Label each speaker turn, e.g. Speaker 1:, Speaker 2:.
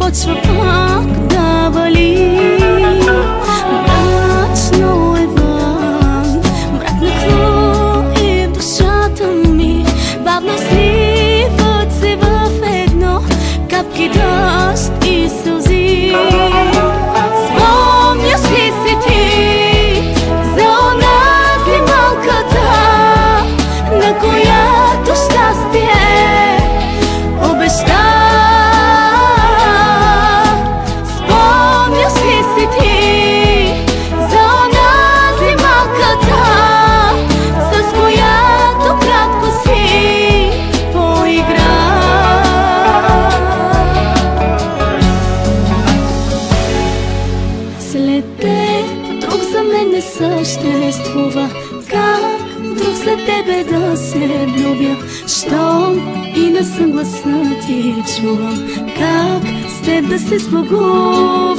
Speaker 1: почва пак да вали. Мрачно е вън, мракнахло и в душата ми. Бавно сливат се в едно капки дъжд и сълзи. Спомняш ли си ти за онази малката, на която щастие обеща? Спомняш ли си ти за онази малката, с която кратко си поигра? След теб друг за мен не съществува. Как друг след тебе да се влюбя? Щом и не съм гласа ти чувам, как с теб да се сбогувам?